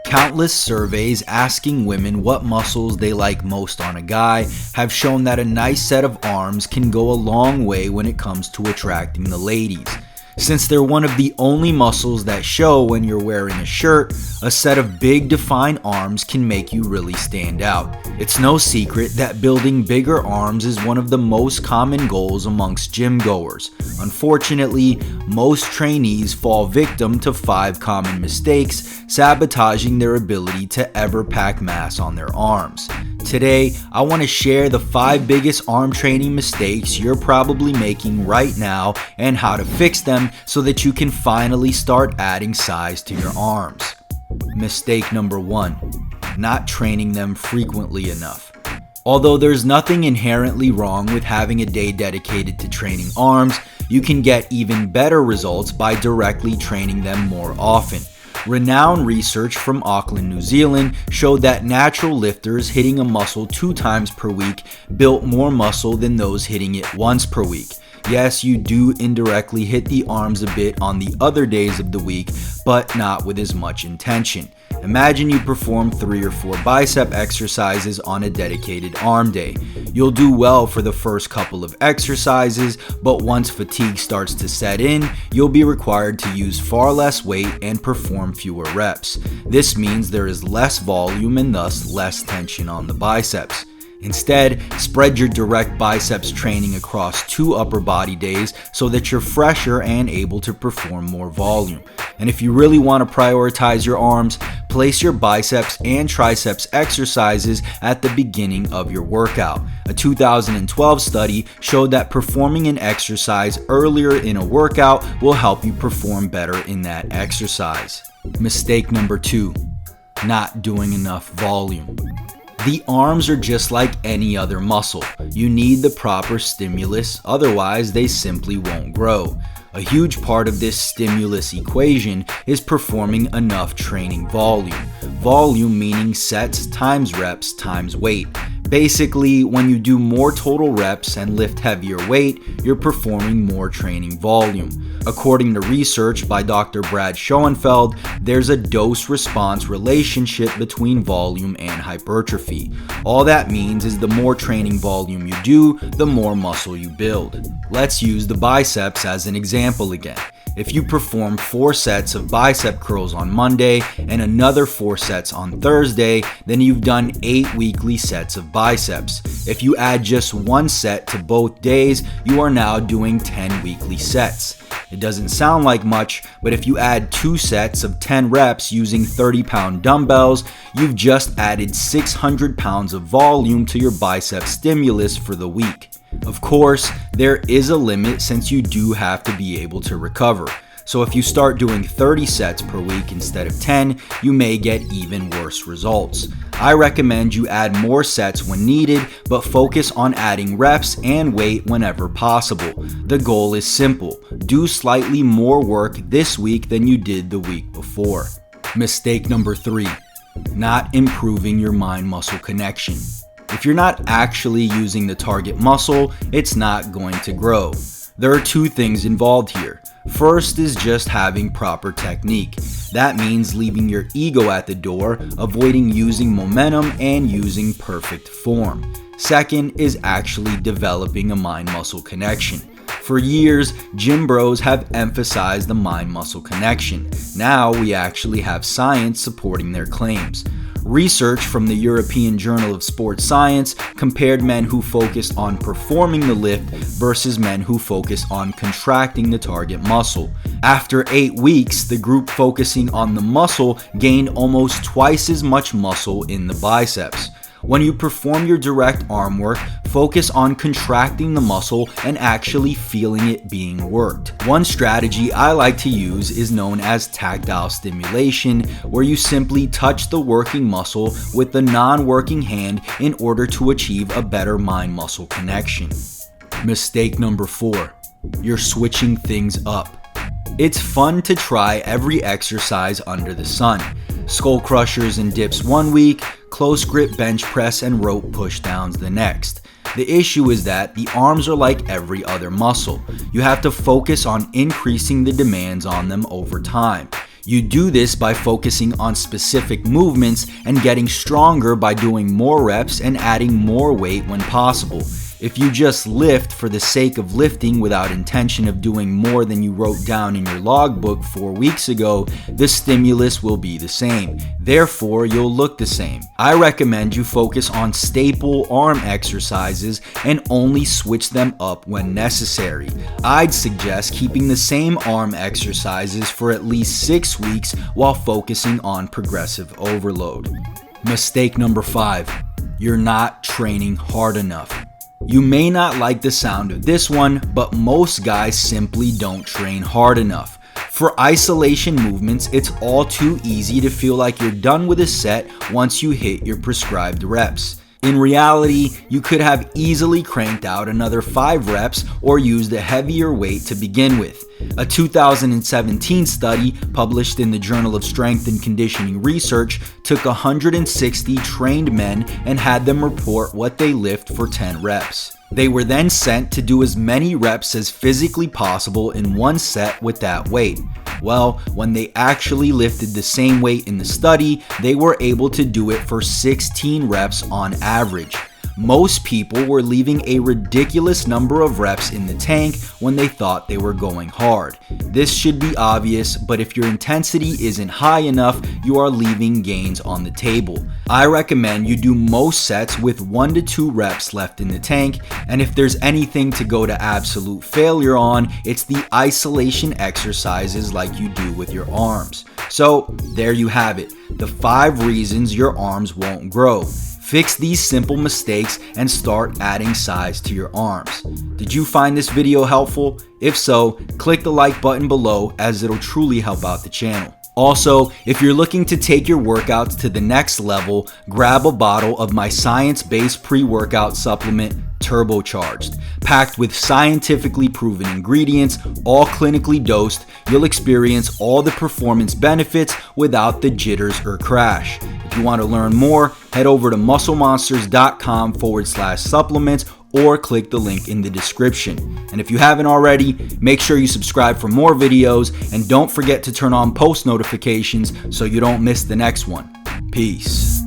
Countless surveys asking women what muscles they like most on a guy have shown that a nice set of arms can go a long way when it comes to attracting the ladies. Since they're one of the only muscles that show when you're wearing a shirt, a set of big defined arms can make you really stand out. It's no secret that building bigger arms is one of the most common goals amongst gym goers. Unfortunately, most trainees fall victim to 5 common mistakes, sabotaging their ability to ever pack mass on their arms. Today, I want to share the 5 biggest arm training mistakes you're probably making right now and how to fix them so that you can finally start adding size to your arms. Mistake number 1, not training them frequently enough. Although there's nothing inherently wrong with having a day dedicated to training arms, you can get even better results by directly training them more often. Renowned research from Auckland, New Zealand showed that natural lifters hitting a muscle 2 times per week built more muscle than those hitting it once per week. Yes, you do indirectly hit the arms a bit on the other days of the week, but not with as much intention. Imagine you perform 3 or 4 bicep exercises on a dedicated arm day. You'll do well for the first couple of exercises, but once fatigue starts to set in, you'll be required to use far less weight and perform fewer reps. This means there is less volume and thus less tension on the biceps. Instead, spread your direct biceps training across 2 upper body days so that you're fresher and able to perform more volume. And if you really want to prioritize your arms, place your biceps and triceps exercises at the beginning of your workout. A 2012 study showed that performing an exercise earlier in a workout will help you perform better in that exercise. Mistake number 2, not doing enough volume. The arms are just like any other muscle. You need the proper stimulus, otherwise they simply won't grow. A huge part of this stimulus equation is performing enough training volume. Volume meaning sets times reps times weight. Basically, when you do more total reps and lift heavier weight, you're performing more training volume. According to research by Dr. Brad Schoenfeld, there's a dose-response relationship between volume and hypertrophy. All that means is the more training volume you do, the more muscle you build. Let's use the biceps as an example again. If you perform 4 sets of bicep curls on Monday and another 4 sets on Thursday, then you've done 8 weekly sets of biceps. If you add just 1 set to both days, you are now doing 10 weekly sets. It doesn't sound like much, but if you add 2 sets of 10 reps using 30-pound dumbbells, you've just added 600 pounds of volume to your bicep stimulus for the week. Of course, there is a limit since you do have to be able to recover. So if you start doing 30 sets per week instead of 10, you may get even worse results. I recommend you add more sets when needed, but focus on adding reps and weight whenever possible. The goal is simple: do slightly more work this week than you did the week before. Mistake number 3, not improving your mind-muscle connection. If you're not actually using the target muscle, it's not going to grow. There are 2 things involved here. First is just having proper technique. That means leaving your ego at the door, avoiding using momentum, and using perfect form. Second is actually developing a mind-muscle connection. For years, gym bros have emphasized the mind-muscle connection. Now we actually have science supporting their claims. Research from the European Journal of Sports Science compared men who focused on performing the lift versus men who focus on contracting the target muscle. After 8 weeks, the group focusing on the muscle gained almost twice as much muscle in the biceps. When you perform your direct arm work, focus on contracting the muscle and actually feeling it being worked. One strategy I like to use is known as tactile stimulation, where you simply touch the working muscle with the non-working hand in order to achieve a better mind-muscle connection. Mistake number 4, you're switching things up. It's fun to try every exercise under the sun. Skull crushers and dips one week, close grip bench press and rope push downs the next. The issue is that the arms are like every other muscle. You have to focus on increasing the demands on them over time. You do this by focusing on specific movements and getting stronger by doing more reps and adding more weight when possible. If you just lift for the sake of lifting without intention of doing more than you wrote down in your logbook 4 weeks ago, the stimulus will be the same. Therefore, you'll look the same. I recommend you focus on staple arm exercises and only switch them up when necessary. I'd suggest keeping the same arm exercises for at least 6 weeks while focusing on progressive overload. Mistake number 5. You're not training hard enough. You may not like the sound of this one, but most guys simply don't train hard enough. For isolation movements, it's all too easy to feel like you're done with a set once you hit your prescribed reps. In reality, you could have easily cranked out another 5 reps or used a heavier weight to begin with. A 2017 study published in the Journal of Strength and Conditioning Research took 160 trained men and had them report what they lift for 10 reps. They were then sent to do as many reps as physically possible in one set with that weight. Well, when they actually lifted the same weight in the study, they were able to do it for 16 reps on average. Most people were leaving a ridiculous number of reps in the tank when they thought they were going hard. This should be obvious, but if your intensity isn't high enough, you are leaving gains on the table. I recommend you do most sets with 1 to 2 reps left in the tank, and if there's anything to go to absolute failure on, it's the isolation exercises like you do with your arms. So there you have it, the 5 reasons your arms won't grow. Fix these simple mistakes and start adding size to your arms. Did you find this video helpful? If so, click the like button below as it'll truly help out the channel. Also, if you're looking to take your workouts to the next level, grab a bottle of my science-based pre-workout supplement, Turbocharged. Packed with scientifically proven ingredients, all clinically dosed, you'll experience all the performance benefits without the jitters or crash. If you want to learn more, head over to musclemonsters.com/supplements or click the link in the description. And if you haven't already, make sure you subscribe for more videos and don't forget to turn on post notifications so you don't miss the next one. Peace.